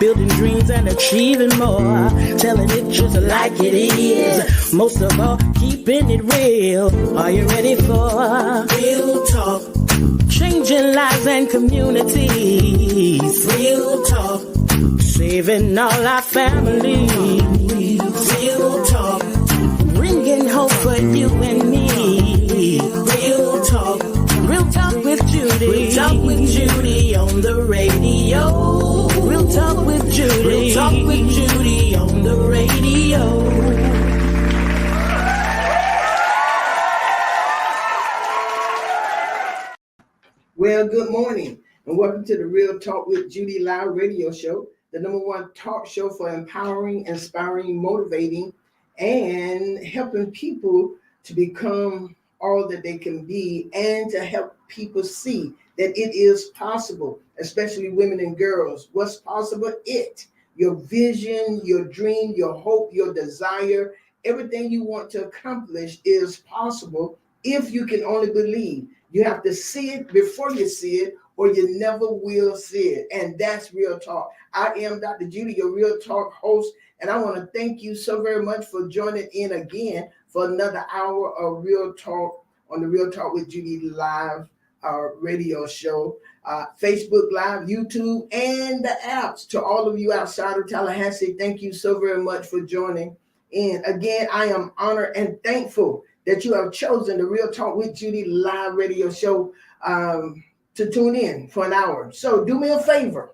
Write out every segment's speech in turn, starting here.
building dreams and achieving more, telling it just like it is. Most of all, keeping it real. Are you ready for real talk? Changing lives and communities. Real talk. Saving all our families. Real talk. Bringing hope for you and me. Real talk. Real talk with Judy. Real talk with Judy on the radio. Real talk with Judy. Real talk with Judy on the radio. Well, good morning and welcome to the Real Talk with Judy live radio show, the #1 talk show for empowering, inspiring, motivating, and helping people to become all that they can be and to help people see that it is possible, especially women and girls. What's possible? Your vision, your dream, your hope, your desire, everything you want to accomplish is possible if you can only believe. You have to see it before you see it, or you never will see it. And that's Real Talk. I am Dr. Judy, your Real Talk host, and I want to thank you so very much for joining in again for another hour of Real Talk on the Real Talk with Judy live radio show, Facebook Live, YouTube, and the apps. To all of you outside of Tallahassee, thank you so very much for joining in. Again, I am honored and thankful that you have chosen the Real Talk with Judy live radio show to tune in for an hour. So do me a favor,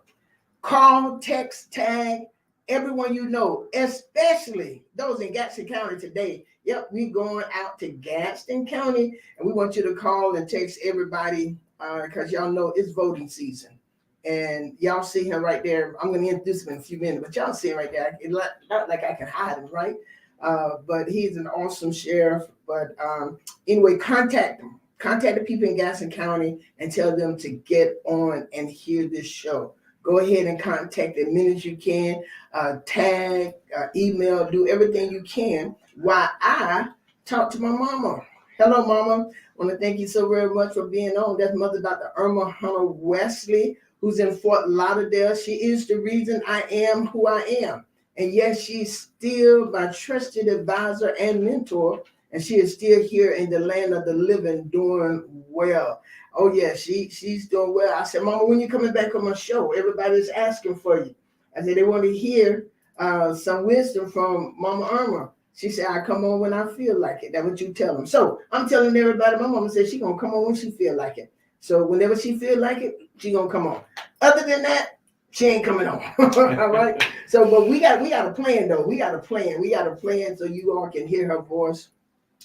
call, text, tag everyone you know, especially those in Gadsden County today. Yep, we're going out to Gadsden County, and we want you to call and text everybody because y'all know it's voting season. And y'all see him right there. I'm going to introduce him in a few minutes, but y'all see him right there. It's not like I can hide him, right? But he's an awesome sheriff. But anyway, contact him. Contact the people in Gadsden County and tell them to get on and hear this show. Go ahead and contact as many as you can. Tag, email, do everything you can while I talk to my mama. Hello, Mama. I want to thank you so very much for being on. That's Mother Dr. Irma Hunter Wesley, who's in Fort Lauderdale. She is the reason I am who I am. And yes, she's still my trusted advisor and mentor. And she is still here in the land of the living doing well. Oh, yeah, she's doing well. I said, Mama, when you coming back on my show? Everybody's asking for you. I said, they want to hear some wisdom from Mama Irma. She said, I come on when I feel like it. That's what you tell them. So I'm telling everybody, my mama said she's going to come on when she feel like it. So whenever she feel like it, she's going to come on. Other than that, she ain't coming on. All right. So, but we got a plan, though. We got a plan so you all can hear her voice.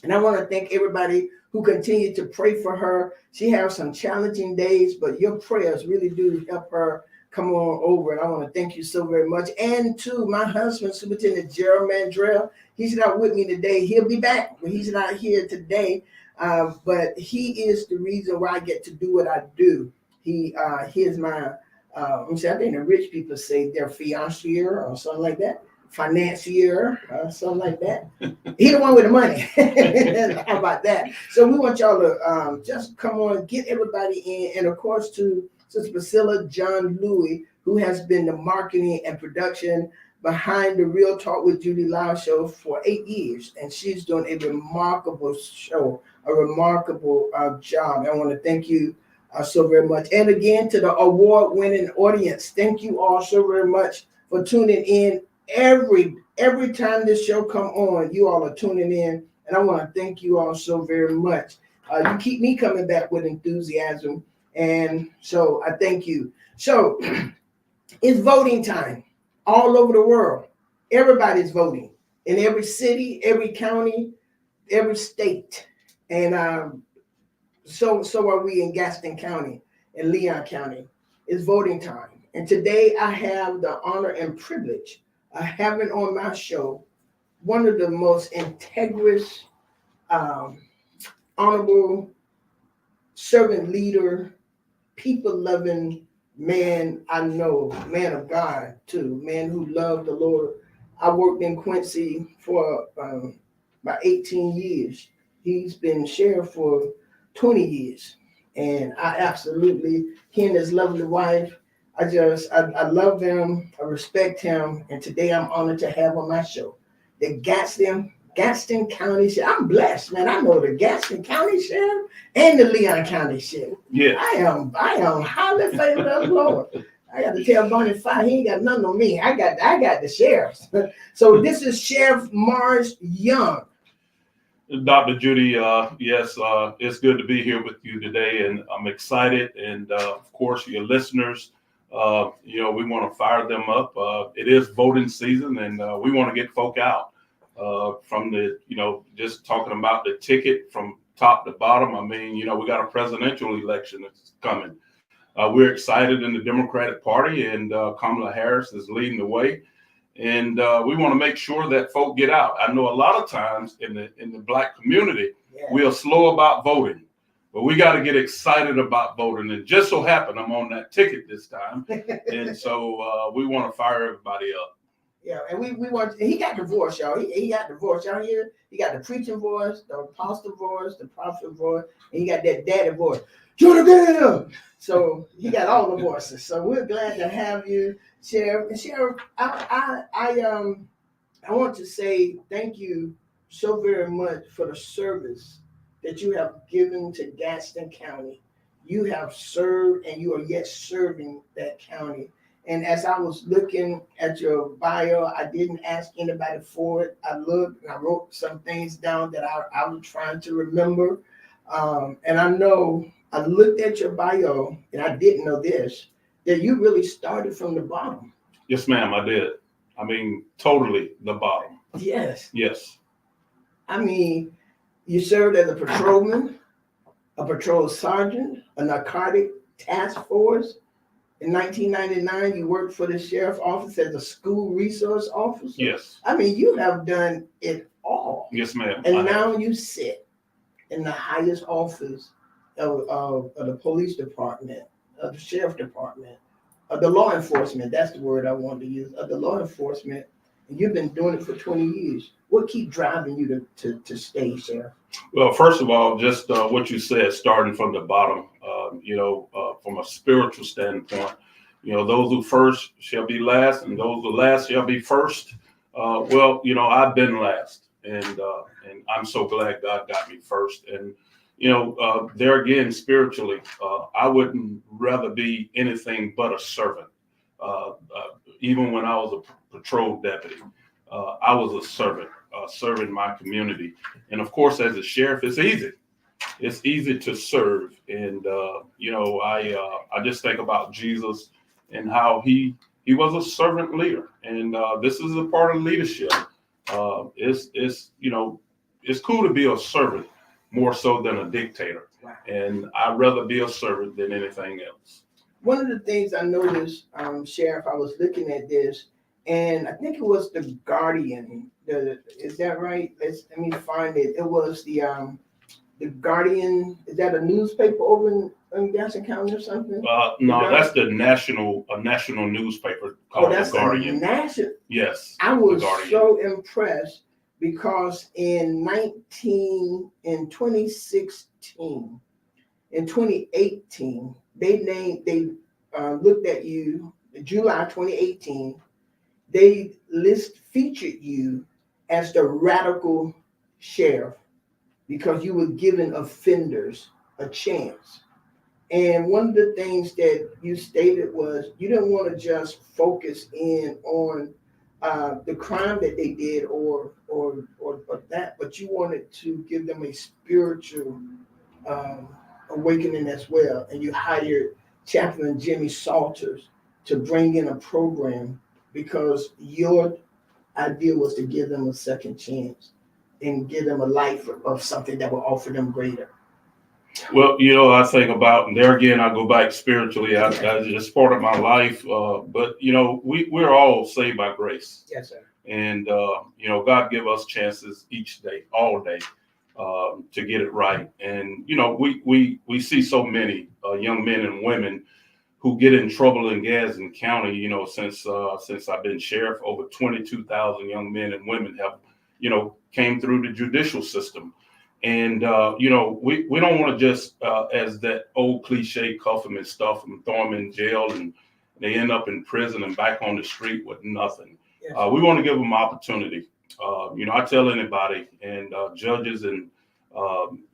And I want to thank everybody who continue to pray for her. She has some challenging days, but your prayers really do help her come on over. And I want to thank you so very much. And to my husband, Superintendent Gerald Mandrell. He's not with me today. He'll be back, but he's not here today. But he is the reason why I get to do what I do. He is my, I think the rich people say their fiancé or something like that. Financier, something like that. He the one with the money. How about that? So we want y'all to just come on, get everybody in, and of course to Sister Priscilla John Louis, who has been the marketing and production behind the Real Talk with Judy live show for 8 years, and she's doing a remarkable show, a remarkable job. I want to thank you so very much, and again to the award-winning audience. Thank you all so very much for tuning in. Every time this show come on, you all are tuning in, and I want to thank you all so very much. You keep me coming back with enthusiasm, and so I thank you. So it's voting time all over the world. Everybody's voting in every city, every county, every state, and so are we in Gadsden County and Leon County. It's voting time, and today I have the honor and privilege having on my show one of the most integrous, honorable, servant leader, people-loving man I know, man of God too, man who loved the Lord. I worked in Quincy for about 18 years. He's been sheriff for 20 years. And I absolutely, he and his lovely wife, I love them. I respect him. And today I'm honored to have on my show the Gadsden County Sheriff. I'm blessed, man. I know the Gadsden County Sheriff and the Leon County Sheriff. Yeah. I am highly favored of the Lord. I got to tell Bonnie Fire, he ain't got nothing on me. I got the sheriffs. So this is Sheriff Mars Young. Dr. Judy, yes, it's good to be here with you today, and I'm excited. And of course, your listeners, we want to fire them up. It is voting season, and we want to get folk out from the, just talking about the ticket from top to bottom. I mean, we got a presidential election that's coming. We're excited in the Democratic Party, and Kamala Harris is leading the way. And we want to make sure that folk get out. I know a lot of times in the Black community, we are slow about voting, but we got to get excited about voting. And just so happen I'm on that ticket this time, and so we want to fire everybody up. Yeah, and we want. He got the voice, y'all. He got the voice, y'all hear? He got the preaching voice, the apostle voice, the prophet voice, and he got that daddy voice. So he got all the voices. So we're glad to have you, Sheriff. And Sheriff, I want to say thank you so very much for the service that you have given to Gadsden County. You have served, and you are yet serving that county. And as I was looking at your bio, I didn't ask anybody for it. I looked and I wrote some things down that I was trying to remember. And I know I looked at your bio, and I didn't know this, that you really started from the bottom. Yes, ma'am, I did. I mean, totally the bottom. Yes. Yes. I mean, you served as a patrolman, a patrol sergeant, a narcotic task force. In 1999, you worked for the sheriff's office as a school resource officer. Yes. I mean, you have done it all. Yes, ma'am. And now you sit in the highest office of the police department, of the sheriff department, of the law enforcement. That's the word I wanted to use, of the law enforcement. And you've been doing it for 20 years. What keeps driving you to stay, Sheriff? Well, first of all, just what you said, starting from the bottom, from a spiritual standpoint, those who first shall be last, and those who last shall be first. I've been last, and I'm so glad God got me first. And there again, spiritually, I wouldn't rather be anything but a servant. Even when I was a patrol deputy, I was a servant, serving my community. And of course, as a sheriff, it's easy. It's easy to serve. And, I just think about Jesus and how he was a servant leader. And this is a part of leadership. It's cool to be a servant more so than a dictator. Wow. And I'd rather be a servant than anything else. One of the things I noticed, Sheriff, I was looking at this, and I think it was the Guardian. Is that right? Let me find it. It was the Guardian. Is that a newspaper over in Gadsden County or something? No, that's the national newspaper called The Guardian. National. Yes. I was so impressed because in 2016, in 2018, they looked at you. July 2018, they featured you as the radical sheriff because you were giving offenders a chance. And one of the things that you stated was you didn't want to just focus in on the crime that they did or that, but you wanted to give them a spiritual awakening as well. And you hired Chaplain Jimmy Salters to bring in a program because your idea was to give them a second chance and give them a life of something that will offer them greater. Well, I think about, and there again, I go back spiritually. It's part of my life. But we're all saved by grace. Yes, sir. And God give us chances each day, all day, to get it right. And we see so many young men and women who get in trouble in Gadsden County. Since I've been sheriff, over 22,000 young men and women have came through the judicial system. And, we don't want to just, as that old cliche, cuff them and stuff them, throw them in jail and They end up in prison and back on the street with nothing. Yes. We want to give them opportunity. I tell anybody, and judges and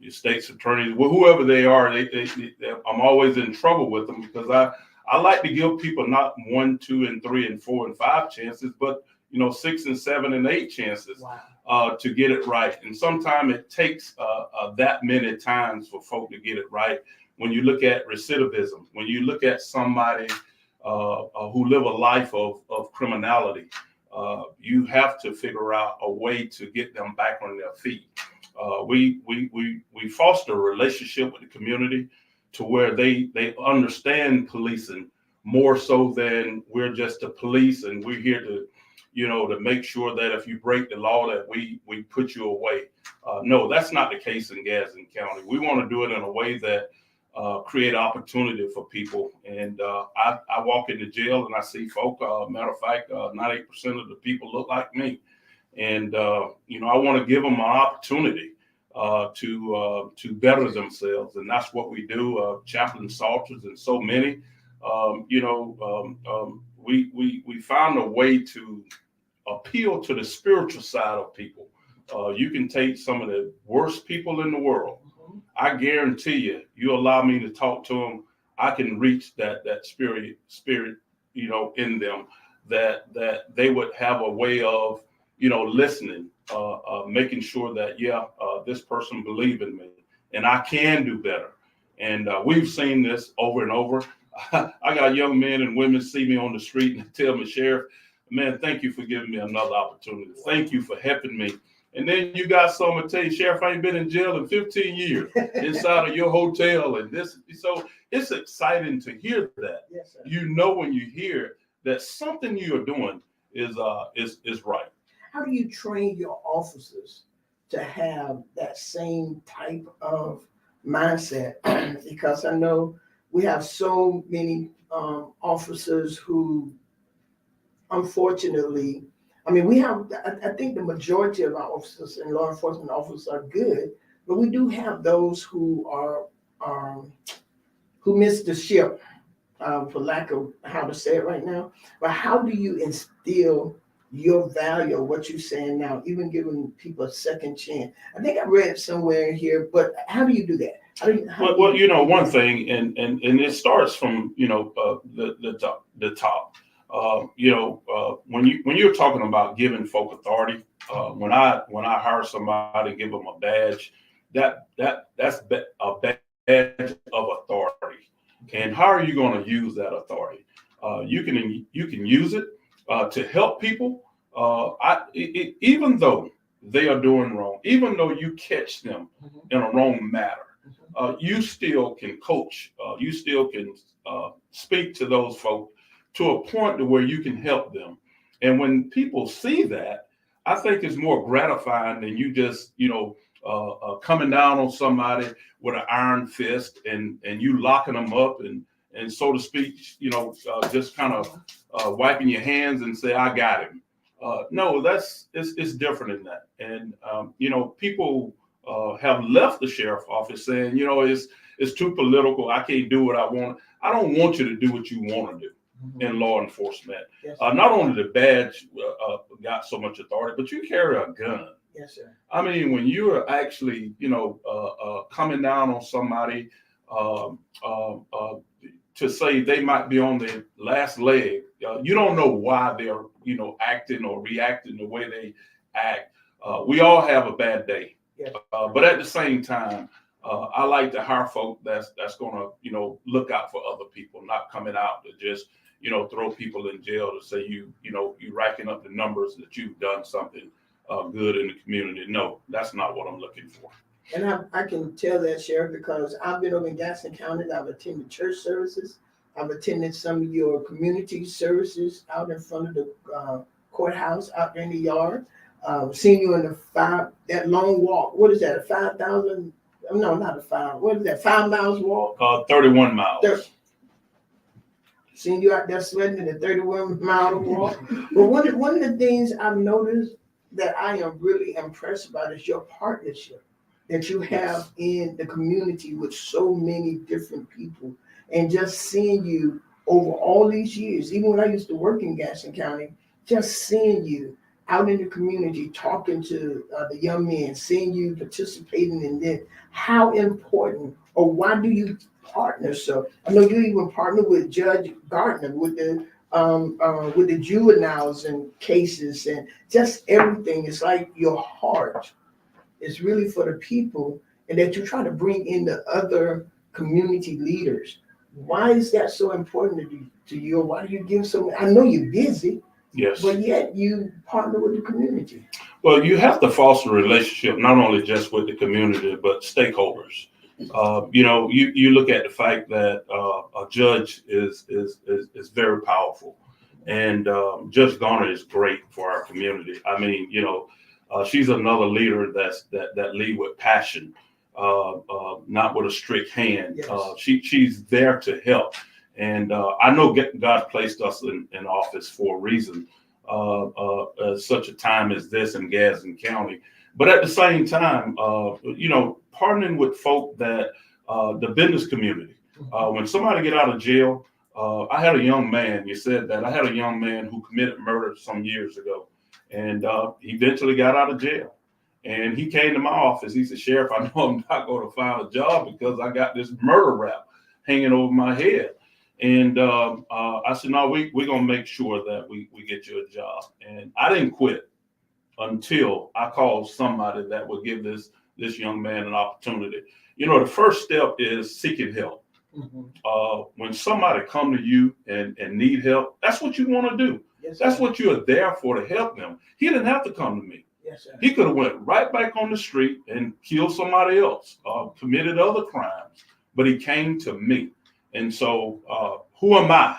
state's attorneys, whoever they are, I'm always in trouble with them because I like to give people not 1, 2, and 3, and 4, and 5 chances, but 6 and 7 and 8 chances. Wow. To get it right. And sometimes it takes that many times for folk to get it right. When you look at recidivism, when you look at somebody who live a life of criminality, you have to figure out a way to get them back on their feet. We foster a relationship with the community to where they understand policing more so than we're just the police and we're here to make sure that if you break the law that we put you away. No, that's not the case in Gadsden County. We want to do it in a way that create opportunity for people. And I walk into jail and I see folk, matter of fact, 98% of the people look like me. And, I want to give them an opportunity to better themselves. And that's what we do. Chaplain Salters and so many, we found a way to appeal to the spiritual side of people. You can take some of the worst people in the world. I guarantee you allow me to talk to them, I can reach that spirit, in them, that they would have a way of, listening, making sure that, this person believes in me and I can do better. And we've seen this over and over. I got young men and women see me on the street and tell me, Sheriff, man, thank you for giving me another opportunity. Thank you for helping me. And then you got someone to tell you, Sheriff, I ain't been in jail in 15 years inside of your hotel. And this, so it's exciting to hear that. Yes, sir. When you hear that something you're doing is right. How do you train your officers to have that same type of mindset? Because I know we have so many officers who, unfortunately, I think the majority of our officers and law enforcement officers are good, but we do have those who are who miss the ship, for lack of how to say it right now. But how do you instill your value of what you're saying now, even giving people a second chance? I think I read it somewhere in here, but how do you do that? One thing, and it starts from the top. When you're talking about giving folk authority, when I hire somebody and give them a badge, that's a badge of authority. And how are you going to use that authority? You can use it to help people. Even though they are doing wrong, even though you catch them in a wrong matter, you still can coach. You still can speak to those folks to a point to where you can help them. And when people see that, I think it's more gratifying than you just, coming down on somebody with an iron fist and you locking them up and so to speak, just kind of wiping your hands and say, I got him. No, it's different than that. And, people have left the sheriff's office saying, it's too political. I can't do what I want. I don't want you to do what you want to do. In law enforcement. Yes, not only the badge got so much authority, but you carry a gun. Yes, sir. When you're actually, coming down on somebody to say they might be on their last leg, you don't know why they're, acting or reacting the way they act. We all have a bad day. Yes. But at the same time, I like to hire folk that's going to, look out for other people, not coming out to just, throw people in jail to say you racking up the numbers that you've done something good in the community. No, that's not what I'm looking for. And I can tell that, Sheriff, because I've been over in Gadsden County. I've attended church services. I've attended some of your community services out in front of the courthouse, out there in the yard. Seen you in that long walk. What is that, a 5,000? No, not a 5. What is that, 5 miles walk? 31 miles. Seen you out there sweating in the 31-mile walk. But one of the things I've noticed that I am really impressed about is your partnership that you have in the community with so many different people. And just seeing you over all these years, even when I used to work in Gadsden County, just seeing you out in the community, talking to the young men, seeing you participating in this, how important, or why do you partner? So I know you even partner with Judge Gardner with the juveniles and cases and just everything. It's like your heart is really for the people, and that you try to bring in the other community leaders. Why is that so important to you? Or why do you give so? I know you're busy. Yes. But yet you partner with the community. Well, you have to foster a relationship not only just with the community but stakeholders. You look at the fact that a judge is very powerful, and Judge Garner is great for our community. I mean, she's another leader that lead with passion, not with a strict hand. Yes. She's there to help. And I know God placed us in office for a reason, such a time as this in Gadsden County. But at the same time, partnering with folk that the business community. When somebody get out of jail, I had a young man. You said that I had a young man who committed murder some years ago, and he eventually got out of jail. And he came to my office. He said, "Sheriff, I know I'm not going to find a job because I got this murder rap hanging over my head." And I said, "No, we're going to make sure that we get you a job." And I didn't quit until I called somebody that would give this young man an opportunity. The first step is seeking help. Mm-hmm. When somebody come to you and need help, that's what you want to do. Yes, that's what you're there for, to help them. He didn't have to come to me. Yes, sir. He could have went right back on the street and killed somebody else, committed other crimes, but he came to me. And so who am I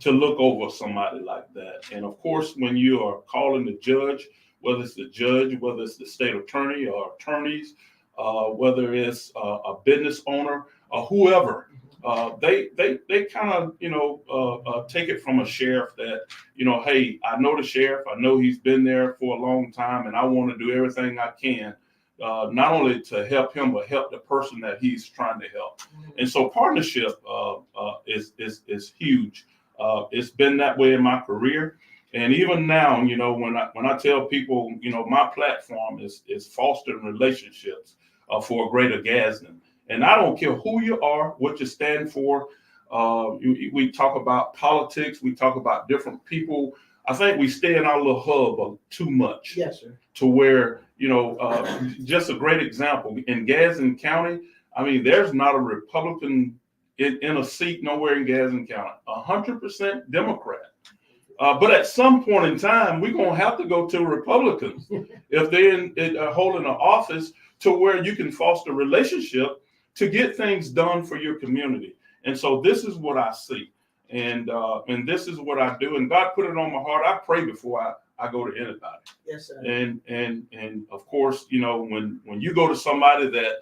to look over somebody like that? And of course, when you are calling the judge, whether it's the judge, whether it's the state attorney or attorneys, whether it's a business owner or whoever, they kind of take it from a sheriff that, hey, I know the sheriff, I know he's been there for a long time, and I want to do everything I can, not only to help him, but help the person that he's trying to help. Mm-hmm. And so partnership is huge. It's been that way in my career. And even now, when I tell people, my platform is fostering relationships for a greater Gadsden. And I don't care who you are, what you stand for. We talk about politics. We talk about different people. I think we stay in our little hub too much. Yes, sir. To where, just a great example in Gadsden County. I mean, there's not a Republican in a seat nowhere in Gadsden County. 100% Democrat. But at some point in time, we're going to have to go to Republicans if they're holding an office, to where you can foster a relationship to get things done for your community. And so this is what I see. And this is what I do. And God put it on my heart. I pray before I go to anybody. Yes, sir. And of course, when you go to somebody that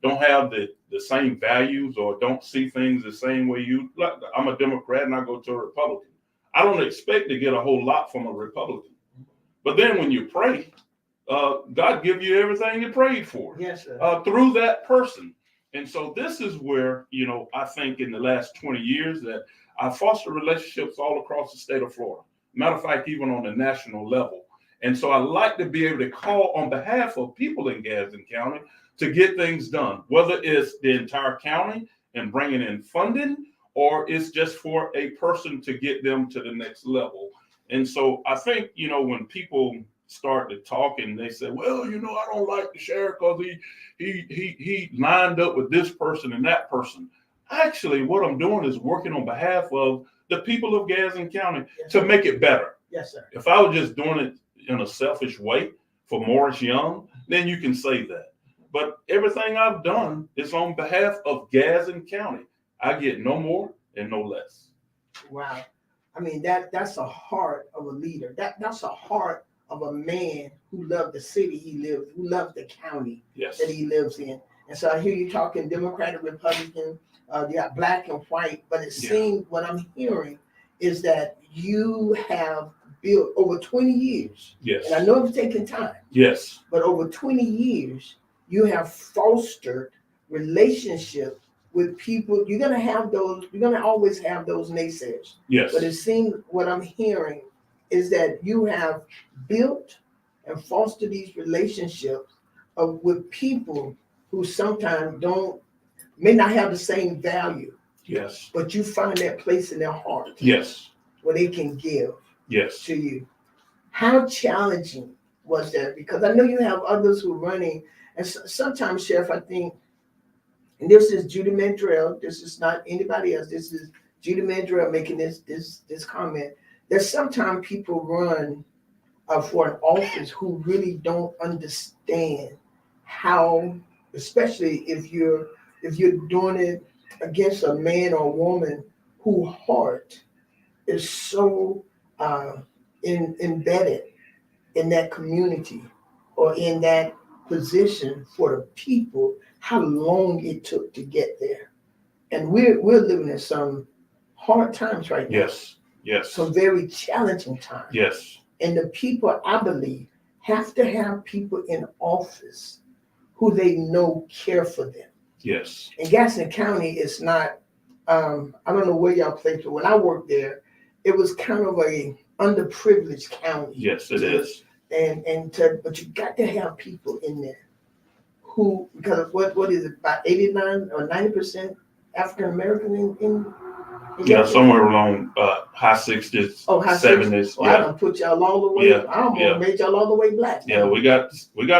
don't have the same values or don't see things the same way you, like, I'm a Democrat and I go to a Republican. I don't expect to get a whole lot from a Republican. But then when you pray, God give you everything you prayed for. Yes, sir. Through that person. And so this is where, I think in the last 20 years that I foster relationships all across the state of Florida. Matter of fact, even on the national level. And so I like to be able to call on behalf of people in Gadsden County to get things done, whether it's the entire county and bringing in funding, or it's just for a person to get them to the next level. And so I think, when people start to talk and they say, well, I don't like the sheriff because he lined up with this person and that person. Actually, what I'm doing is working on behalf of the people of Gadsden County. Yes, to make it better. Yes, sir. If I was just doing it in a selfish way for Morris Young, then you can say that. But everything I've done is on behalf of Gadsden County. I get no more and no less. Wow. I mean, that's a heart of a leader. That's a heart of a man who loved the city he lived, who loved the county. Yes. That he lives in. And so I hear you talking Democratic, Republican, you got black and white, but it seems what I'm hearing is that you have built over 20 years. Yes. And I know it's taken time. Yes. But over 20 years, you have fostered relationships with people, you're gonna have those. You're gonna always have those naysayers. Yes. But it seems what I'm hearing is that you have built and fostered these relationships with people who sometimes may not have the same value. Yes. But you find that place in their heart. Yes. Where they can give. Yes. To you. How challenging was that? Because I know you have others who are running, and sometimes, Sheriff, I think, and this is Judy Mandrell, this is not anybody else, this is Judy Mandrell making this comment, that sometimes people run for an office who really don't understand how, especially if you're doing it against a man or woman whose heart is so embedded in that community or in that position for the people, how long it took to get there. And we're living in some hard times right now. Yes. Yes. Some very challenging times. Yes. And the people, I believe, have to have people in office who they know care for them. Yes. In Gadsden County, it's not, I don't know where y'all placed, but when I worked there, it was kind of a underprivileged county. Yes, it is. But you got to have people in there who, because what is it, about 89 or 90% African American in yeah, somewhere along high 60s, 70s. I don't put y'all all the way. Yeah, I almost made y'all all the way black. Yeah, we got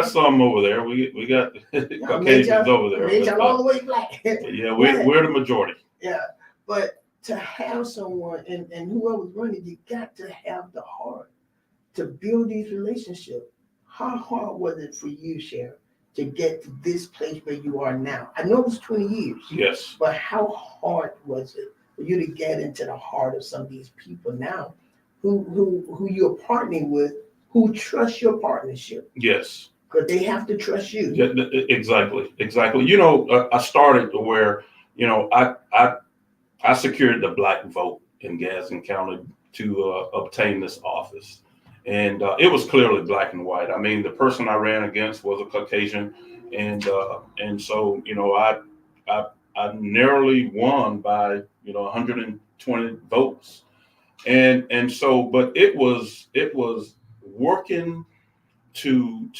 some over there. We got Caucasians over there. Made y'all all the way black. Yeah, we're the majority. Yeah, but to have someone and whoever's running, you got to have the heart to build these relationships. How hard was it for you, Sheriff, to get to this place where you are now? I know it was 20 years. Yes. But how hard was it for you to get into the heart of some of these people now who you're partnering with, who trust your partnership? Yes. Because they have to trust you. Yeah, exactly. You know, I started to where, you know, I secured the black vote in Gadsden County to obtain this office. And it was clearly black and white. I mean, the person I ran against was a Caucasian. And so, you know, I narrowly won by, 120 votes. And so, but it was working to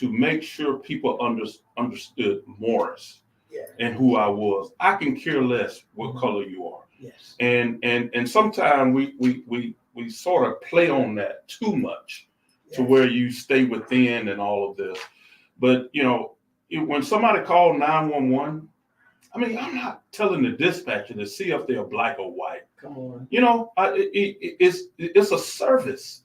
make sure people understood Morris. Yeah. And who I was. I can care less what color you are. Yes. And sometimes we sort of play on that too much, yes, to where you stay within and all of this. But when somebody called 911, I mean, I'm not telling the dispatcher to see if they're black or white. Come on. It's a service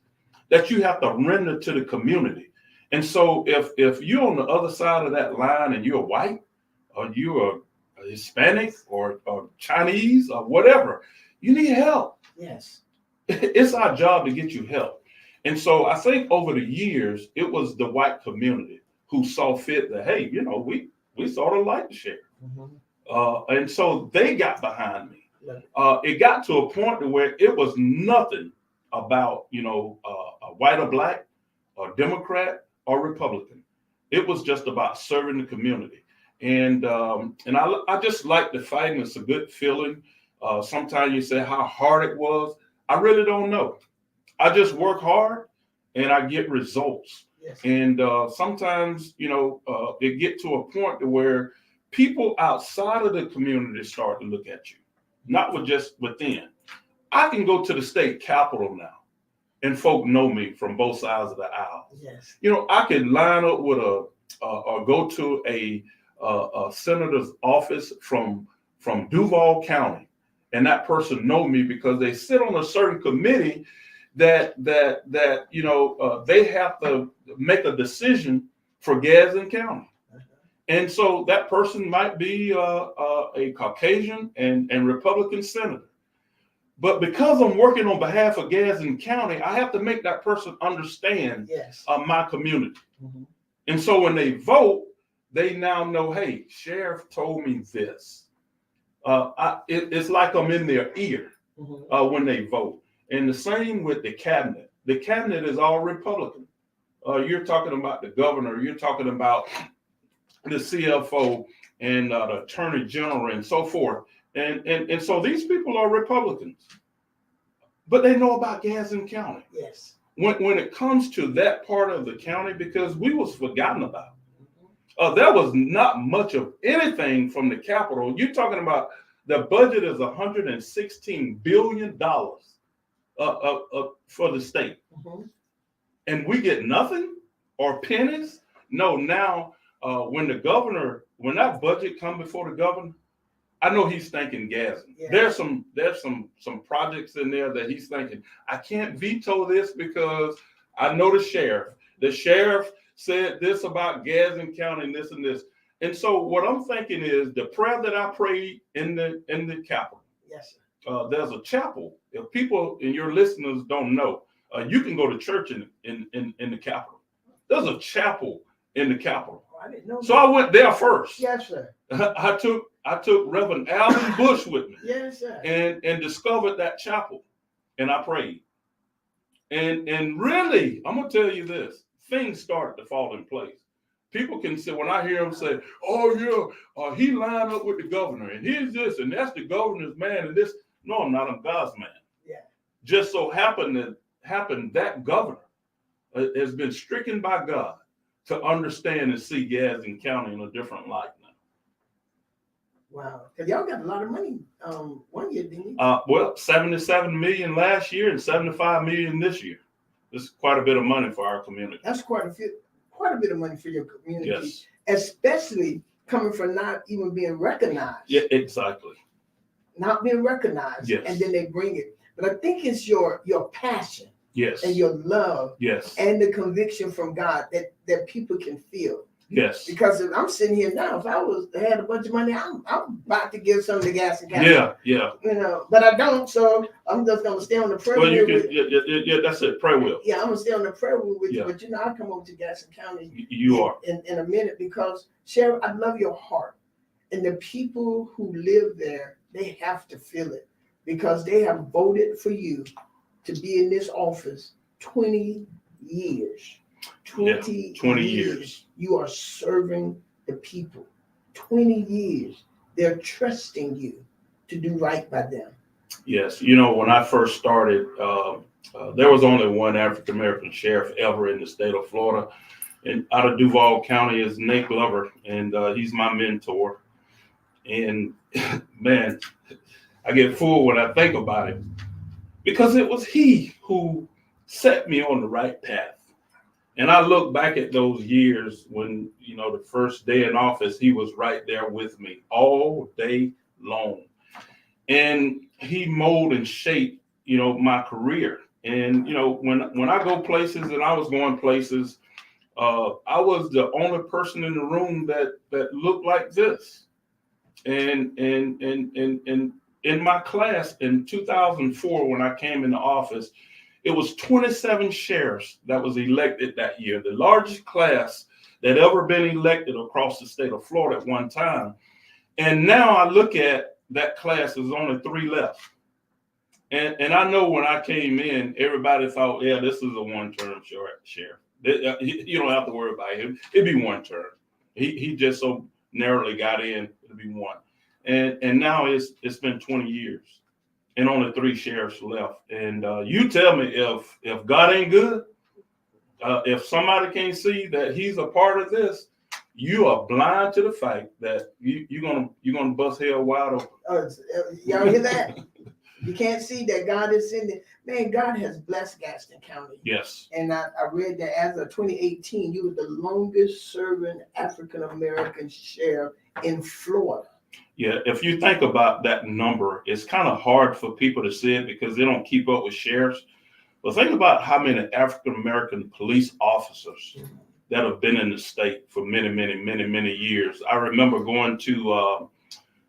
that you have to render to the community. And so if you're on the other side of that line and you're white, or you're a Hispanic or Chinese or whatever, you need help. Yes. It's our job to get you help. And so I think over the years, it was the white community who saw fit that, hey, we sort of like the sheriff. Mm-hmm. And so they got behind me. Yeah. It got to a point where it was nothing about, a white or black or Democrat or Republican. It was just about serving the community. And I just like the fight, and it's a good feeling. Sometimes you say how hard it was. I really don't know. I just work hard and I get results. Yes. And sometimes, it get to a point where people outside of the community start to look at you, not with just within. I can go to the state capitol now and folk know me from both sides of the aisle. Yes. I can line up with or go to a senator's office from Duval County, and that person know me because they sit on a certain committee that they have to make a decision for Gadsden County. And so that person might be a Caucasian and Republican senator. But because I'm working on behalf of Gadsden County, I have to make that person understand my community. Mm-hmm. And so when they vote, they now know, hey, Sheriff told me this. It's like I'm in their ear when they vote. And the same with the cabinet. The cabinet is all Republican. You're talking about the governor. You're talking about the CFO. and the Attorney General and so forth. And so these people are Republicans, but they know about Gadsden County. Yes. When it comes to that part of the county, because we was forgotten about. There was not much of anything from the Capitol. You're talking about the budget is $116 billion for the state. And we get nothing or pennies. No, now when that budget come before the governor, I know he's thinking Gadsden. Yeah. There's some projects in there that he's thinking, I can't veto this because I know the sheriff. The sheriff said this about Gadsden County and this and this. And so what I'm thinking is the prayer that I prayed in the Capitol. Yes, sir. There's a chapel. If people and your listeners don't know, you can go to church in the Capitol. There's a chapel in the Capitol. Oh, I didn't know so that. I went there first. Yes, sir. I took Reverend Alvin Bush with me. Yes, sir. And discovered that chapel, and I prayed. And really, I'm gonna tell you this: things started to fall in place. People can say, when I hear them say, "Oh yeah, he lined up with the governor, and here's this, and that's the governor's man, and this." No, I'm not. I'm God's man. Yeah. Just so happened that governor has been stricken by God to understand and see Gadsden County in a different light now. Wow, because y'all got a lot of money. 1 year, didn't you? Well, $77 million last year and $75 million this year. This is quite a bit of money for our community. That's quite a bit of money for your community. Yes. Especially coming from not even being recognized. Yeah, exactly. Not being recognized. Yes. And then they bring it. But I think it's your passion. Yes. And your love. Yes. And the conviction from God that people can feel. Yes. Because if I'm sitting here now, if I had a bunch of money, I'm about to give some to Gadsden County. Yeah, yeah. You know, but I don't, so I'm just gonna stay on the prayer wheel. Yeah, that's it. Prayer wheel. Yeah, I'm gonna stay on the prayer wheel with you. But I'll come over to Gadsden County. You are in a minute, because Sheriff, I love your heart, and the people who live there, they have to feel it because they have voted for you to be in this office 20 years. 20 years. You are serving the people. 20 years. They're trusting you to do right by them. Yes. You know, when I first started, there was only one African-American sheriff ever in the state of Florida. And out of Duval County is Nate Glover, and he's my mentor. And man, I get full when I think about it because it was he who set me on the right path. And I look back at those years when, you know, the first day in office, he was right there with me all day long. And he molded and shaped, you know, my career. And, you know, when I go places, and I was going places, I was the only person in the room that looked like this. And in my class in 2004, when I came into office, it was 27 sheriffs that was elected that year, the largest class that ever been elected across the state of Florida at one time. And now I look at that class, there's only 3 left. And I know when I came in, everybody thought, yeah, this is a one-term sheriff. You don't have to worry about him. It'd be one term. He just so narrowly got in, it'll be one. And now it's been 20 years. And only 3 sheriffs left. And you tell me if God ain't good, if somebody can't see that he's a part of this, you are blind to the fact that you're gonna bust hell wide open. Y'all hear that? You can't see that God is in it. Man, God has blessed Gadsden County. Yes. And I read that as of 2018, you were the longest serving African American sheriff in Florida. Yeah, if you think about that number, it's kind of hard for people to see it because they don't keep up with sheriffs. But think about how many African-American police officers that have been in the state for many years. I remember going to,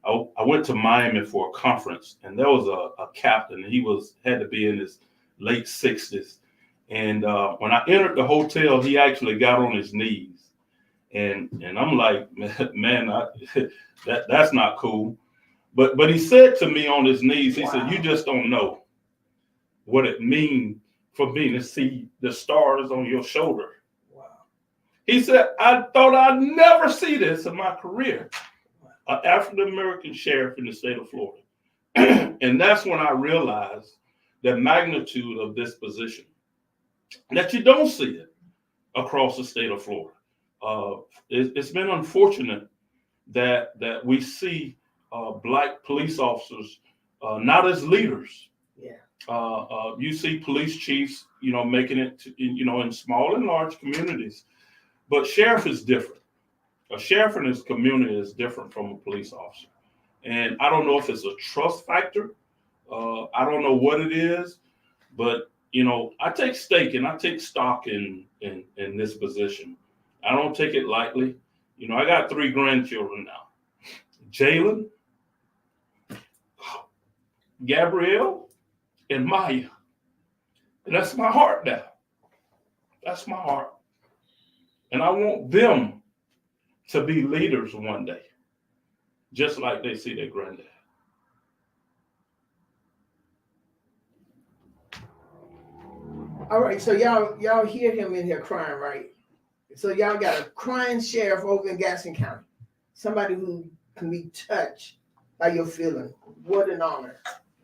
I went to Miami for a conference, and there was a captain. He had to be in his late 60s. And when I entered the hotel, he actually got on his knees. And I'm like, man, that's not cool. But he said to me on his knees, he said, you just don't know what it means for me to see the stars on your shoulder. Wow. He said, I thought I'd never see this in my career. Wow. an African-American sheriff in the state of Florida. And that's when I realized the magnitude of this position, that you don't see it across the state of Florida. It's been unfortunate that we see Black police officers not as leaders. Yeah. You see police chiefs, making it, in small and large communities, but sheriff is different. A sheriff in his community is different from a police officer. And I don't know if it's a trust factor. I don't know what it is, but I take stake and I take stock in this position. I don't take it lightly. I got 3 grandchildren now. Jalen, Gabrielle, and Maya. And that's my heart now. That's my heart. And I want them to be leaders one day, just like they see their granddad. All right, so y'all hear him in here crying, right? So y'all got a crying sheriff over in Gadsden County, somebody who can be touched by your feeling. What an honor.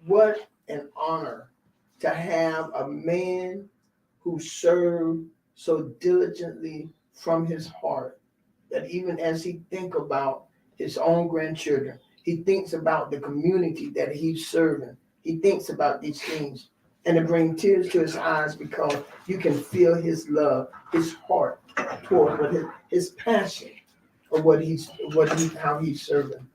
What an honor to have a man who served so diligently from his heart that even as he think about his own grandchildren, he thinks about the community that he's serving. He thinks about these things, and it brings tears to his eyes because you can feel his love, his heart toward his passion of how he's serving.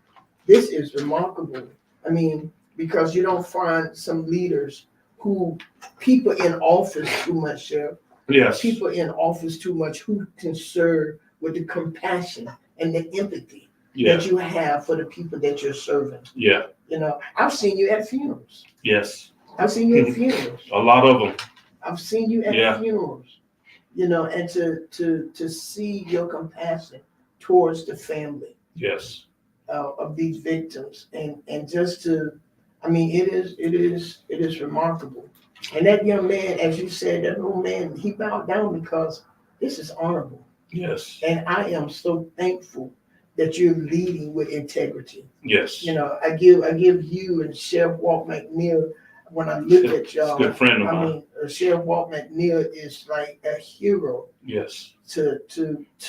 This is remarkable. I mean, because you don't find some leaders who people in office too much, Sheriff. Yes. People in office too much who can serve with the compassion and the empathy that you have for the people that you're serving. Yeah. I've seen you at funerals. Yes. I've seen you at funerals. A lot of them. I've seen you at funerals. And to see your compassion towards the family. Yes. Of these victims, and just to, it is remarkable. And that young man, as you said, that old man, he bowed down because this is honorable. Yes. And I am so thankful that you're leading with integrity. Yes. I give you and Sheriff Walt McNeil, when I look at y'all, good friend of mine. Sheriff Walt McNeil is like a hero. Yes. To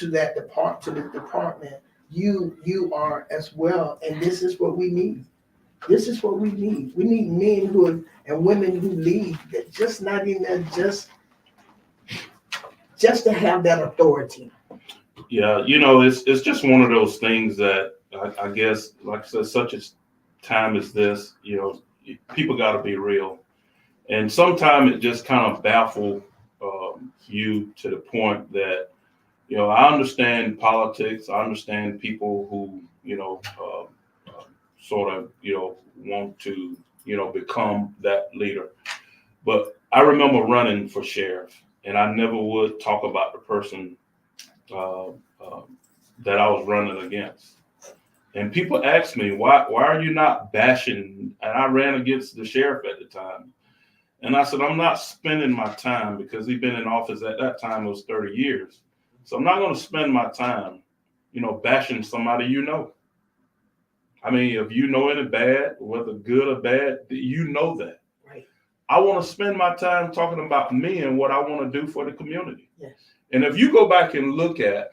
that department. You are as well, and this is what we need. This is what we need. We need men and women who lead, that just not even just to have that authority. Yeah, it's just one of those things that I guess, like I said, such a time as this, people got to be real, and sometimes it just kind of baffles you to the point that. I understand politics. I understand people who, sort of, want to, become that leader. But I remember running for sheriff, and I never would talk about the person that I was running against. And people ask me, why are you not bashing? And I ran against the sheriff at the time. And I said, I'm not spending my time, because he'd been in office at that time, it was 30 years. So I'm not going to spend my time, bashing somebody if you know any bad, whether good or bad, that. Right. I want to spend my time talking about me and what I want to do for the community. Yes. And if you go back and look at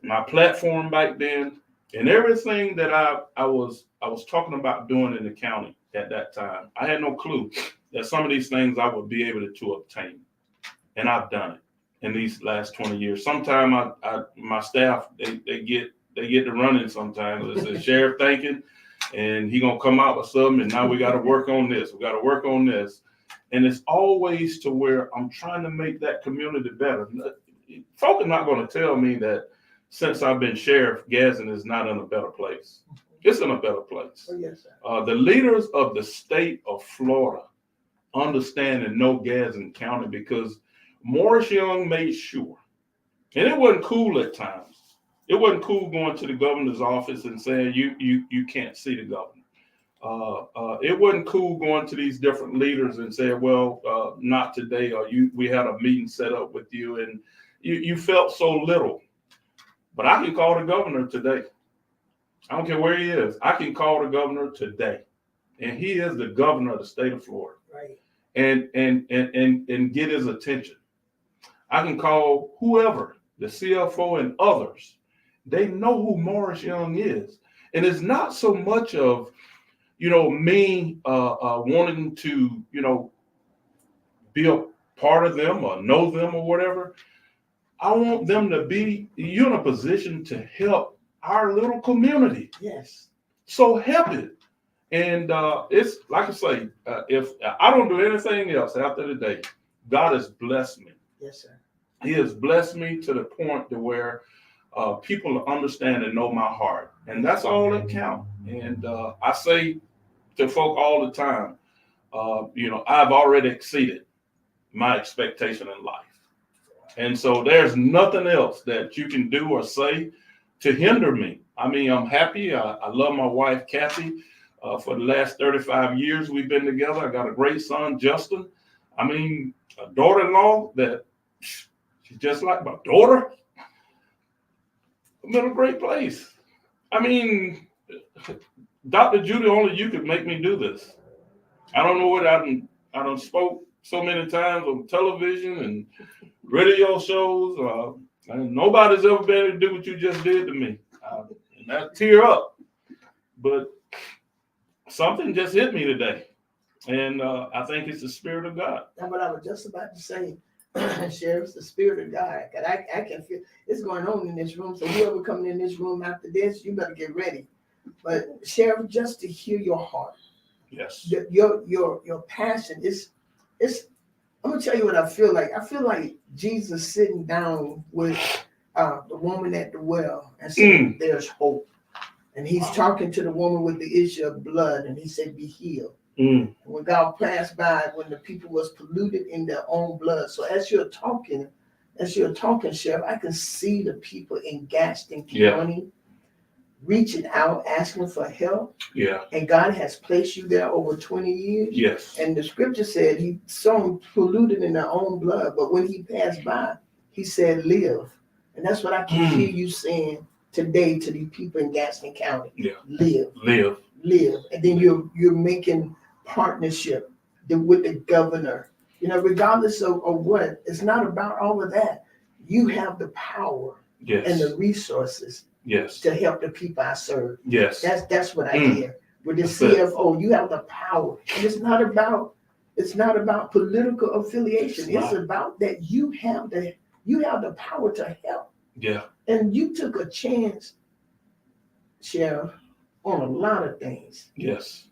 my platform back then and everything that I was talking about doing in the county at that time, I had no clue that some of these things I would be able to obtain. And I've done it. In these last 20 years, sometimes my staff they get to running. Sometimes it's the sheriff thinking, and he gonna come out with something, and now we got to work on this. We got to work on this, and it's always to where I'm trying to make that community better. Folk are not going to tell me that since I've been sheriff, Gadsden is not in a better place. It's in a better place. Oh, yes, sir. The leaders of the state of Florida understand and know Gadsden County, because Morris Young made sure, and it wasn't cool at times. It wasn't cool going to the governor's office and saying you can't see the governor. It wasn't cool going to these different leaders and saying, well, not today, or we had a meeting set up with you, and you felt so little. But I can call the governor today, I don't care where he is. I can call the governor today, and he is the governor of the state of Florida. Right. And get his attention. I can call whoever, the CFO and others. They know who Morris Young is. And it's not so much of, me wanting to, be a part of them or know them or whatever. I want them to be in a position to help our little community. Yes. So help it. And it's like I say, if I don't do anything else after the day, God has blessed me. Yes, sir. He has blessed me to the point to where people understand and know my heart. And that's all that counts. And I say to folk all the time, I've already exceeded my expectation in life. And so there's nothing else that you can do or say to hinder me. I mean, I'm happy. I love my wife, Kathy. For the last 35 years we've been together. I got a great son, Justin. I mean, a daughter-in-law that she's just like my daughter. I'm in a great place. I mean, Dr. Judy, only you could make me do this. I don't know what I done spoke so many times on television and radio shows. And nobody's ever been able to do what you just did to me. And I tear up. But something just hit me today. And I think it's the Spirit of God. That's what I was just about to say. Sheriff, the Spirit of God. I can feel it's going on in this room. So whoever coming in this room after this, you better get ready. But Sheriff, just to hear your heart. Yes. Your passion is I'm gonna tell you what I feel like. I feel like Jesus sitting down with the woman at the well and saying, "There's hope." And he's talking to the woman with the issue of blood, and he said, "Be healed." And when God passed by, when the people was polluted in their own blood. So as you're talking, Sheriff, I can see the people in Gadsden County reaching out, asking for help. Yeah. And God has placed you there over 20 years. Yes. And the scripture said he saw them polluted in their own blood. But when he passed by, he said, "Live." And that's what I can hear you saying today to the people in Gadsden County. Yeah. Live. Live. And then you're making partnership with the governor. Regardless of what, it's not about all of that. You have the power and the resources to help the people I serve. Yes. That's what I hear. With the CFO, you have the power. And it's not about political affiliation. It's about that you have the power to help. Yeah. And you took a chance, Sheriff, on a lot of things. Yes.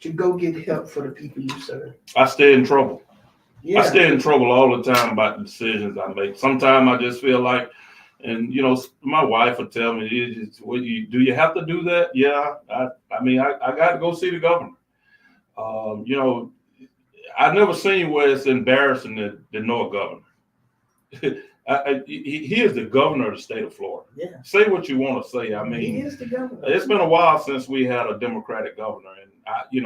To go get help for the people you serve. I stay in trouble. Yeah. I stay in trouble all the time about the decisions I make. Sometimes I just feel like, and my wife would tell me, do you have to do that? Yeah. I got to go see the governor. I've never seen where it's embarrassing to know a governor. He is the governor of the state of Florida. Yeah. Say what you want to say. I mean, he is the governor. It's been a while since we had a Democratic governor, and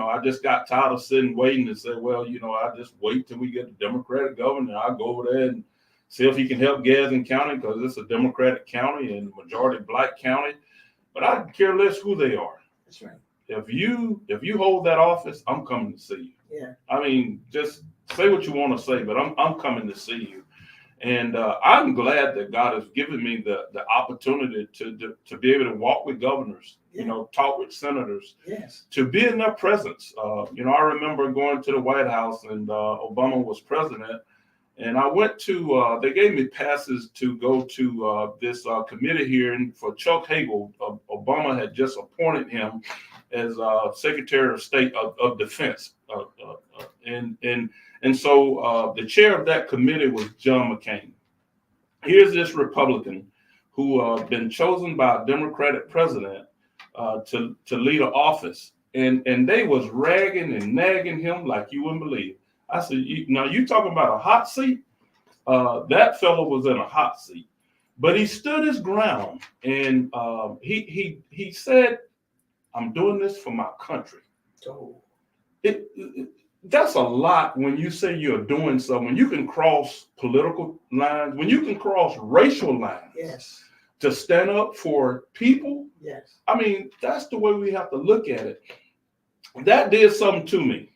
I just got tired of sitting waiting and say, well, I just wait till we get the Democratic governor. And I'll go over there and see if he can help Gadsden County because it's a Democratic county and majority black county. But I care less who they are. That's right. If you hold that office, I'm coming to see you. Yeah. I mean, just say what you want to say, but I'm coming to see you. And I'm glad that God has given me the opportunity to be able to walk with governors, talk with senators, to be in their presence. I remember going to the White House and Obama was president. And I went to, they gave me passes to go to this committee hearing for Chuck Hagel. Obama had just appointed him as Secretary of State of Defense. And so the chair of that committee was John McCain. Here's this Republican who been chosen by a Democratic president to lead an office. And they was ragging and nagging him like you wouldn't believe. I said, you talking about a hot seat? That fellow was in a hot seat. But he stood his ground and he said, "I'm doing this for my country." Oh. That's a lot when you say you're doing something. When you can cross political lines, when you can cross racial lines. Yes. to stand up for people. Yes. I mean, that's the way we have to look at it. That did something to me.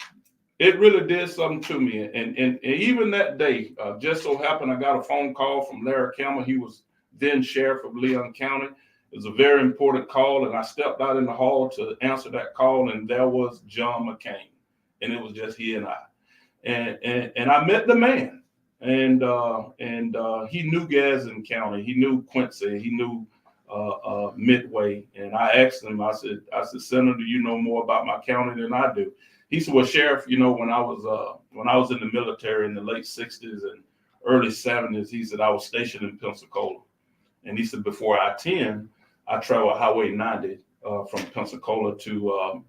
It really did something to me. And even that day, just so happened, I got a phone call from Larry Campbell. He was then sheriff of Leon County. It was a very important call. And I stepped out in the hall to answer that call. And there was John McCain. And it was just he and I. And I met the man. And he knew Gadsden County. He knew Quincy. He knew Midway. And I asked him, I said, Senator, you know more about my county than I do. He said, well, Sheriff, you know, when I was in the military in the late 60s and early 70s, he said, I was stationed in Pensacola. And he said, before I-10, I traveled Highway 90 from Pensacola to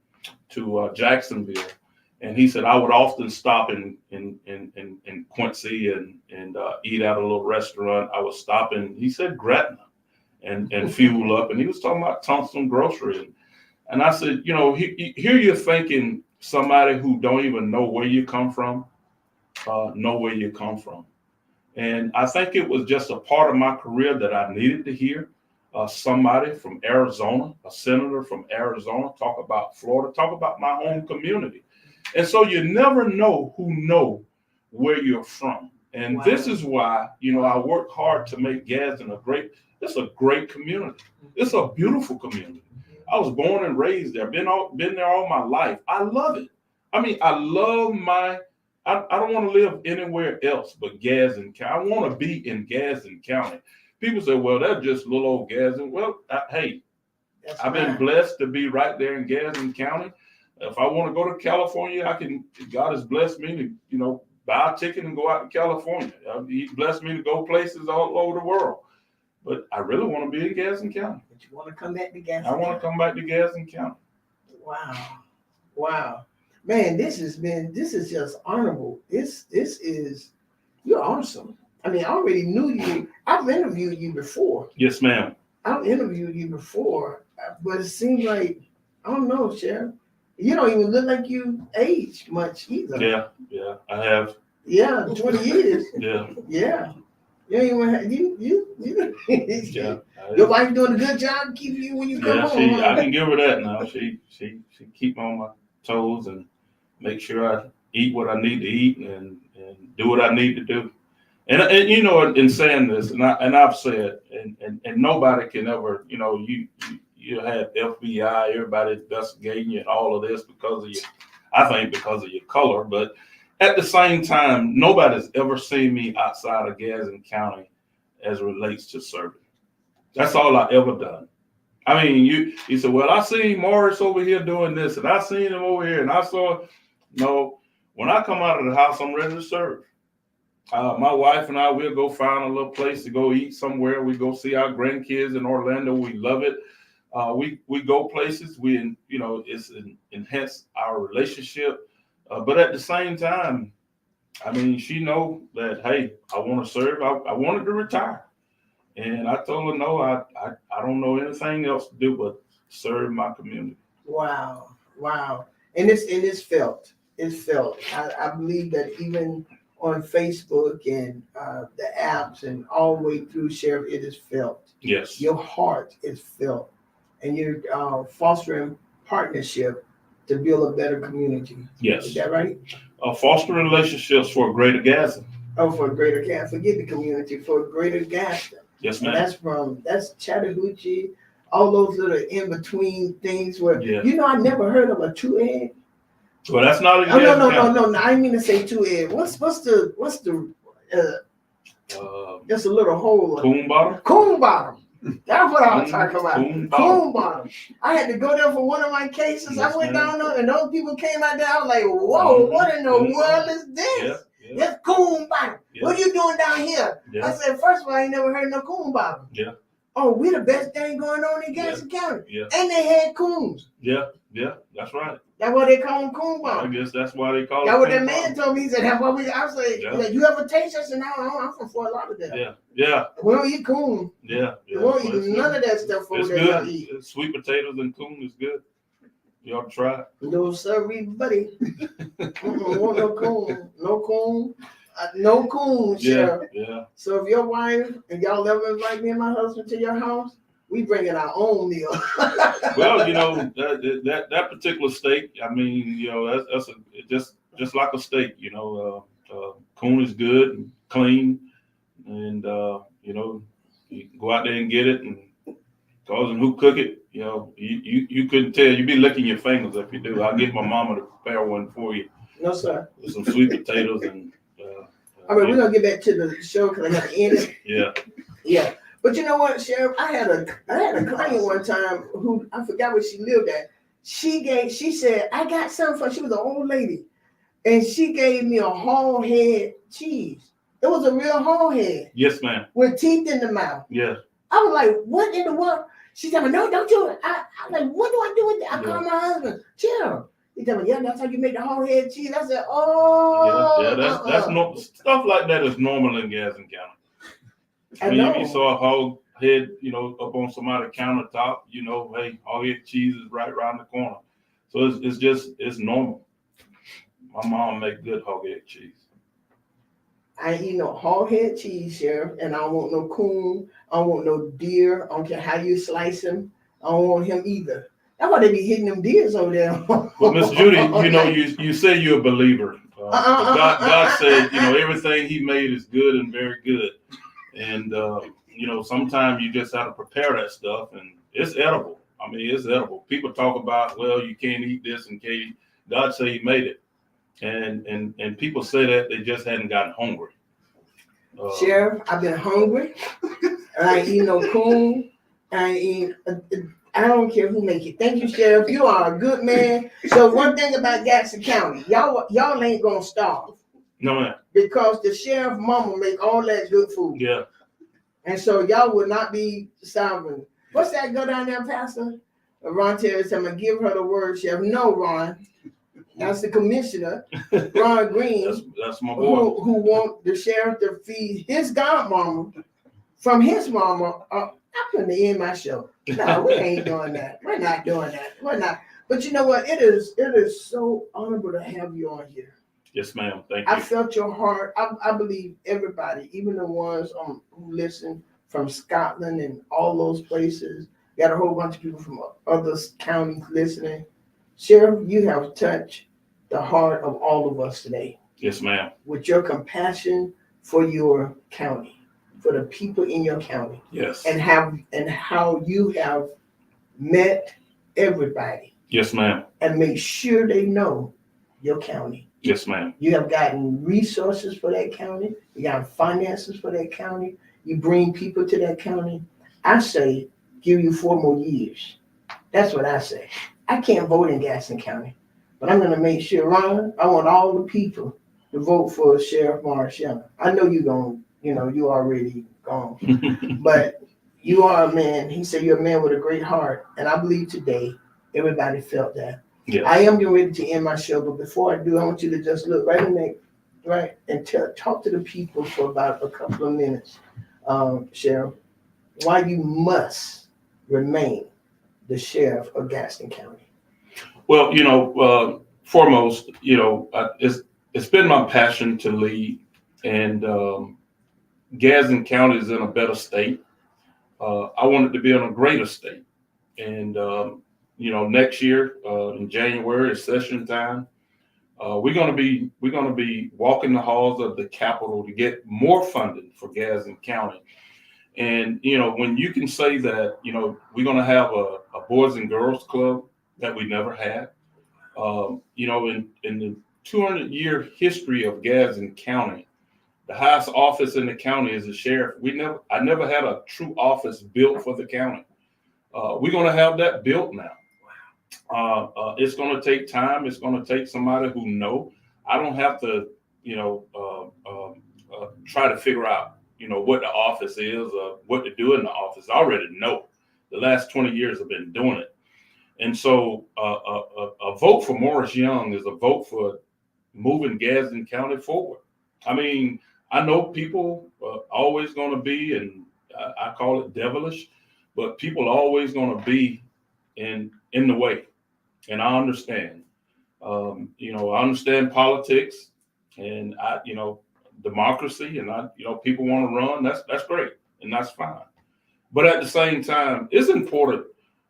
Jacksonville. And he said, I would often stop in Quincy and eat at a little restaurant. I would stop in, he said, Gretna and fuel up. And he was talking about Thompson Grocery. And I said, you know, here you're thinking somebody who don't even know where you come from, know where you come from. And I think it was just a part of my career that I needed to hear somebody from Arizona, a senator from Arizona, talk about Florida, talk about my own community. And so you never know who know where you're from. And wow. This is why, you know, I work hard to make Gadsden it's a great community. It's a beautiful community. I was born and raised there, been there all my life. I love it. I mean, I love I don't want to live anywhere else but Gadsden County. I want to be in Gadsden County. People say, well, that's just little old Gadsden. Well, I've been blessed to be right there in Gadsden County. If I want to go to California, God has blessed me to, you know, buy a ticket and go out to California. He blessed me to go places all over the world. But I really want to be in Gadsden County. But you want to come back to Gadsden County? I want to come back to Gadsden County. Wow. Man, this is just honorable. You're awesome. I mean, I already knew you. I've interviewed you before. Yes, ma'am. I've interviewed you before, but it seems like, I don't know, Sheriff, you don't even look like you age much either. Yeah, I have. Yeah, 20 years. Yeah. Your wife doing a good job keeping you when you come home. I can give her that now. She keep me on my toes and make sure I eat what I need to eat and do what I need to do. And you know, in saying this, and I've said, and nobody can ever, you know, you had FBI, everybody investigating you and all of this because of your color, but at the same time, nobody's ever seen me outside of Gadsden County as it relates to serving. That's all I ever done. I mean, you said, well, I seen Morris over here doing this, and I seen him over here, and I saw. No, when I come out of the house, I'm ready to serve. My wife and I, we'll go find a little place to go eat somewhere. We go see our grandkids in Orlando. We love it. We go places. It's enhanced our relationship. But at the same time, I mean, she know that, hey, I want to serve. I wanted to retire. And I told her, no, I don't know anything else to do but serve my community. Wow. And it's felt. It's felt. I believe that even on Facebook and the apps and all the way through, Sheriff, it is felt. Yes. Your heart is felt. And you're fostering partnership to build a better community. Yes. Is that right? Fostering relationships for a greater Gadsden. Oh, for a greater Gadsden. Forget the community, for a greater Gadsden. Yes, ma'am. And that's Chattahoochee, all those little in-between things where, you know, I never heard of a two-egg. Well, that's not a No. I didn't mean to say two-egg. What's the just a little hole. Coon bottom? Coon bottom. That's what I was talking about. Coon bottom. I had to go there for one of my cases. Yes, I went down there and those people came out there. I was like, whoa, what in the world is this? That's coon bottom. What are you doing down here? I said, first of all, I ain't never heard no coon bottom. Oh, we the best thing going on in Gadsden County. And they had coons. That's right. That's why they call them coon bottom. I guess that's why they call it. That's what that man told me. He said, that's why I said, you ever taste this? And now I'm from Fort Lauderdale. Yeah. We don't eat coon. Yeah. We won't eat none of that stuff over there. Good. Sweet potatoes and coon is good. You ought to try it. No, sorry, buddy. Want no coon. No coon. No coon, Yeah, Sheriff. yeah. So if your wife and y'all ever invite me and my husband to your house, we bringing our own meal. Well, that particular steak. I mean, that's just like a steak. Coon is good and clean, and you can go out there and get it, and cause and who cook it. You couldn't tell. You'd be licking your fingers if you do. I'll get my mama to prepare one for you. No, sir. With some sweet potatoes and. All right, we're gonna get back to the show because I got to end it. Yeah. Yeah. But you know what, Sheriff? I had a client one time who I forgot where she lived at. She said, I got something for, she was an old lady. And she gave me a whole head cheese. It was a real whole head. Yes, ma'am. With teeth in the mouth. Yeah. I was like, what in the world? She said, no, don't do it. I was like, what do I do with it? I called my husband, Sheriff. He told me, yeah, that's how you make the whole head cheese. I said, oh. Yeah, that's no stuff like that is normal in Gadsden County. I mean, if you saw a hog head, up on somebody's countertop, hey, hog head cheese is right around the corner. So it's normal. My mom make good hog head cheese. I ain't eat no hog head cheese, Sheriff, and I don't want no coon. I don't want no deer. I don't care how you slice him. I don't want him either. That's why they be hitting them deers over there. Well, Miss Judy, you say you're a believer. God said, everything He made is good and very good. And, sometimes you just have to prepare that stuff, and it's edible. I mean, it's edible. People talk about, well, you can't eat this and can't eat. God said He made it. And people say that they just hadn't gotten hungry. Sheriff, I've been hungry. I ain't eat no coon. I don't care who make it. Thank you, Sheriff. You are a good man. So one thing about Gadsden County, y'all ain't gonna starve. No, man. Because the sheriff mama make all that good food. Yeah. And so y'all would not be starving. What's that go down there, Pastor? Ron Terry said, I'm gonna give her the word, Sheriff. No, Ron. That's the commissioner, Ron Green. That's my boy. Who want the sheriff to feed his godmama from his mama. I couldn't end my show. No, we ain't doing that. We're not doing that. We're not. But you know what? It is so honorable to have you on here. Yes, ma'am. Thank you. I felt your heart. I believe everybody, even the ones who listen from Scotland and all those places, got a whole bunch of people from other counties listening. Sheriff, you have touched the heart of all of us today. Yes, ma'am. With your compassion for your county, for the people in your county. Yes. And how you have met everybody. Yes, ma'am. And make sure they know your county. Yes, ma'am. You have gotten resources for that county. You got finances for that county. You bring people to that county. I say, give you 4 more years. That's what I say. I can't vote in Gadsden County, but I'm going to make sure, Ron, I want all the people to vote for Sheriff Marshall. I know you're going, you already gone, but you are a man. He said you're a man with a great heart. And I believe today, everybody felt that. Yes. I am getting ready to end my show, but before I do, I want you to just look right in there, right, and talk to the people for about a couple of minutes, Sheriff, why you must remain the sheriff of Gadsden County. Well, foremost, it's been my passion to lead, and Gadsden County is in a better state. I want it to be in a greater state, and next year in January is session time. We're gonna be walking the halls of the Capitol to get more funding for Gadsden County. And when you can say that, we're gonna have a Boys and Girls Club that we never had. In the 200-year history of Gadsden County, the highest office in the county is the sheriff. I never had a true office built for the county. We're gonna have that built now. It's going to take time. It's going to take somebody who know. I don't have to, try to figure out, what the office is or what to do in the office. I already know. The last 20 years I've been doing it. And so a vote for Morris Young is a vote for moving Gadsden County forward. I mean, I know people are always going to be, and I call it devilish, but people are always going to be in the way. And I understand, I understand politics, and democracy, and people want to run. That's great, and that's fine. But at the same time, it's important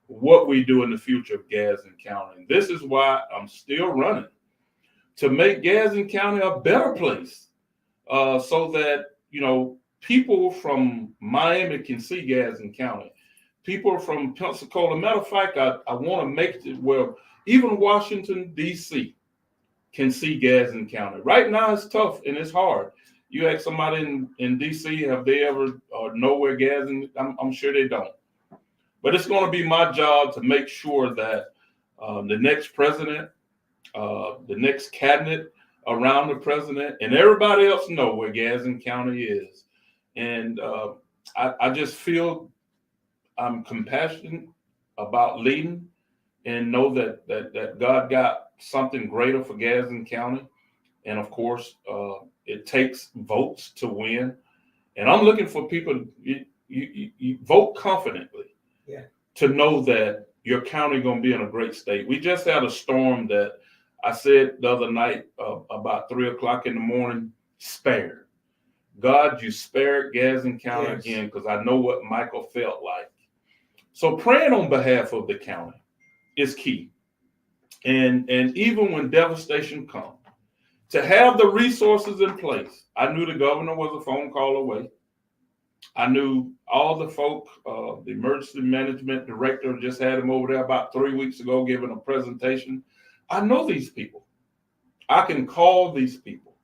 what we do in the future of Gadsden County. This is why I'm still running, to make Gadsden County a better place, so that people from Miami can see Gadsden County. People from Pensacola. Matter of fact, I want to make it where even Washington, D.C. can see Gadsden County. Right now, it's tough and it's hard. You ask somebody in D.C., have they ever know where Gadsden? I'm sure they don't. But it's going to be my job to make sure that the next president, the next cabinet around the president, and everybody else know where Gadsden County is. And I just feel I'm compassionate about leading, and know that God got something greater for Gadsden County. And of course, it takes votes to win. And I'm looking for people, you vote confidently, to know that your county going to be in a great state. We just had a storm that I said the other night, about 3:00 in the morning, spared. God, you spared Gadsden County again, because I know what Michael felt like. So praying on behalf of the county is key. And even when devastation comes, to have the resources in place. I knew the governor was a phone call away. I knew all the folk, the emergency management director just had him over there about 3 weeks ago giving a presentation. I know these people. I can call these people.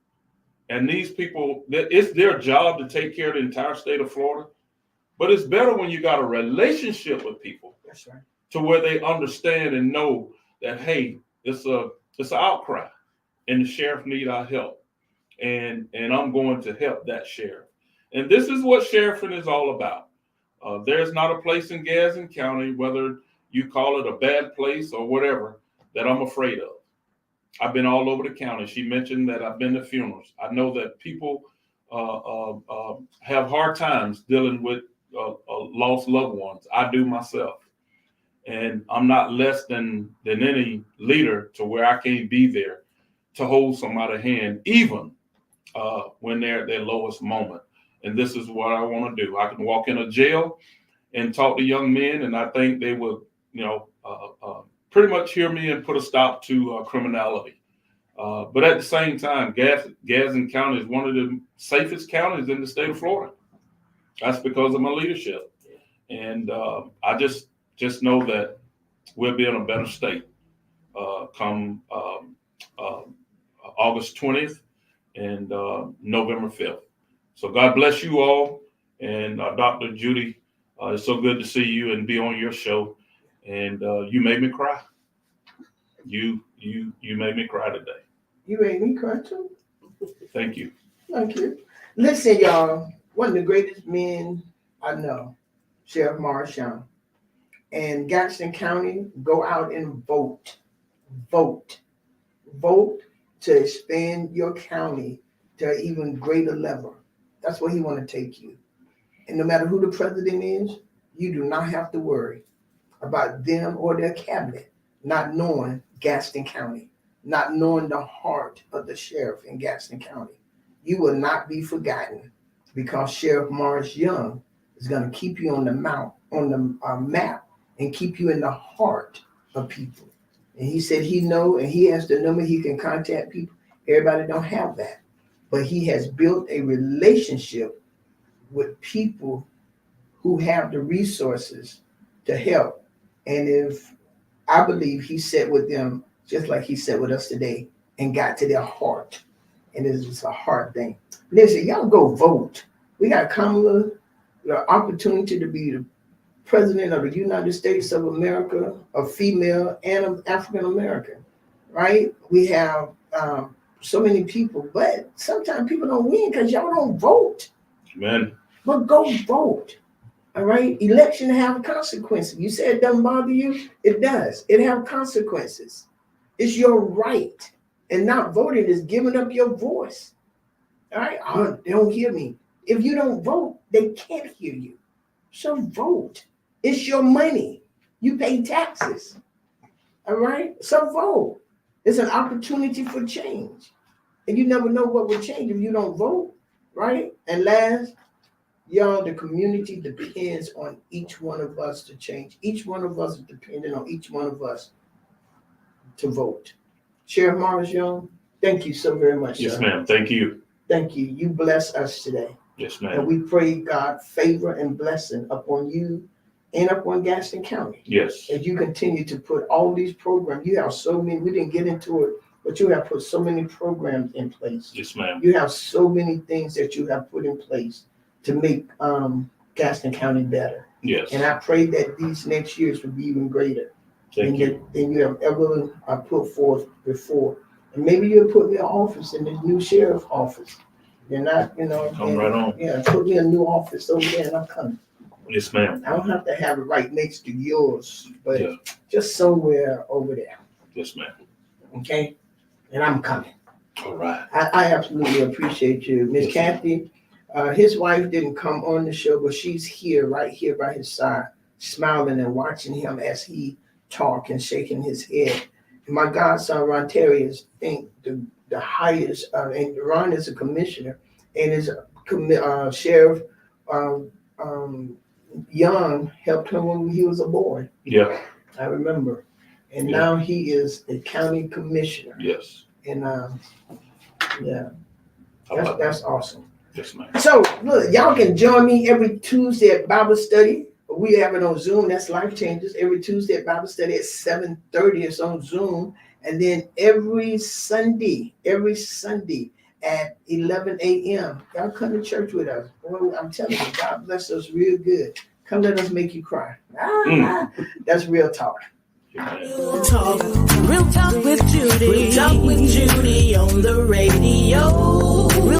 And these people, it's their job to take care of the entire state of Florida. But it's better when you got a relationship with people. That's right. To where they understand and know that, hey, it's an outcry, and the sheriff need our help, and I'm going to help that sheriff. And this is what sheriffing is all about. There's not a place in Gadsden County, whether you call it a bad place or whatever, that I'm afraid of. I've been all over the county. She mentioned that I've been to funerals. I know that people have hard times dealing with lost loved ones. I do myself. And I'm not less than any leader to where I can't be there to hold somebody's hand, even when they're at their lowest moment. And this is what I want to do. I can walk in a jail and talk to young men, and I think they would, pretty much hear me and put a stop to criminality. But at the same time, Gadsden County is one of the safest counties in the state of Florida. That's because of my leadership. And I just know that we'll be in a better state come August 20th and November 5th. So God bless you all. And Dr. Judy, it's so good to see you and be on your show. And you made me cry. You made me cry today. You made me cry too. Thank you. Thank you. Listen, y'all, one of the greatest men I know, Sheriff Morris Young. And Gadsden County, go out and vote. Vote to expand your county to an even greater level. That's where he want to take you. And no matter who the president is, you do not have to worry about them or their cabinet not knowing Gadsden County, not knowing the heart of the sheriff in Gadsden County. You will not be forgotten, because Sheriff Morris Young is going to keep you on the map, and keep you in the heart of people. And he said he know, and he has the number, he can contact people. Everybody don't have that. But he has built a relationship with people who have the resources to help. And if I believe he sat with them just like he sat with us today and got to their heart. And it's a hard thing. Listen, y'all go vote. We got Kamala, the opportunity to be the President of the United States of America, a female and an African American, right? We have so many people, but sometimes people don't win because y'all don't vote. Amen. But go vote, all right? Election have consequences. You said it doesn't bother you? It does. It have consequences. It's your right. And not voting is giving up your voice, all right? Oh, they don't hear me. If you don't vote, they can't hear you. So vote. It's your money. You pay taxes. All right? So vote. It's an opportunity for change. And you never know what will change if you don't vote. right? And last, y'all, the community depends on each one of us to change. Each one of us is dependent on each one of us to vote. Sheriff Morris Young, thank you so very much. Yes, sir. ma'am. Thank you. Thank you. You bless us today. Yes, And ma'am. we pray God favor and blessing upon you and upon Gadsden County. Yes. As you continue to put all these programs, you have so many, we didn't get into it, but you have put so many programs in place. Yes, ma'am. You have so many things that you have put in place to make Gadsden County better. Yes. And I pray that these next years will be even greater Thank you. than you have ever put forth before. And maybe you'll put me in office in this new sheriff office. You're not, Come right on. Yeah, put me in a new office over there and I'm coming. Yes, ma'am. I don't have to have it right next to yours, but Yeah. just somewhere over there. Yes, ma'am. Okay? And I'm coming. All right. I absolutely appreciate you. Miss Yes, Kathy, his wife didn't come on the show, but she's right here by his side, smiling and watching him as he talk and shaking his head. And my godson, Ron Terry, is the highest, and Ron is a commissioner, and his Sheriff Young helped him when he was a boy. Yeah. I remember. And Yeah. now he is a county commissioner. Yes. And yeah, How about that? that's awesome. Yes, ma'am. So look, y'all can join me every Tuesday at Bible study. We have it on Zoom. That's Life Changes. Every Tuesday at Bible study at 7:30. It's on Zoom. And then every Sunday at 11 a.m. Y'all come to church with us. Boy, I'm telling you, God bless us real good. Come let us make you cry. That's real talk. Real talk with Judy. Real talk with Judy on the radio.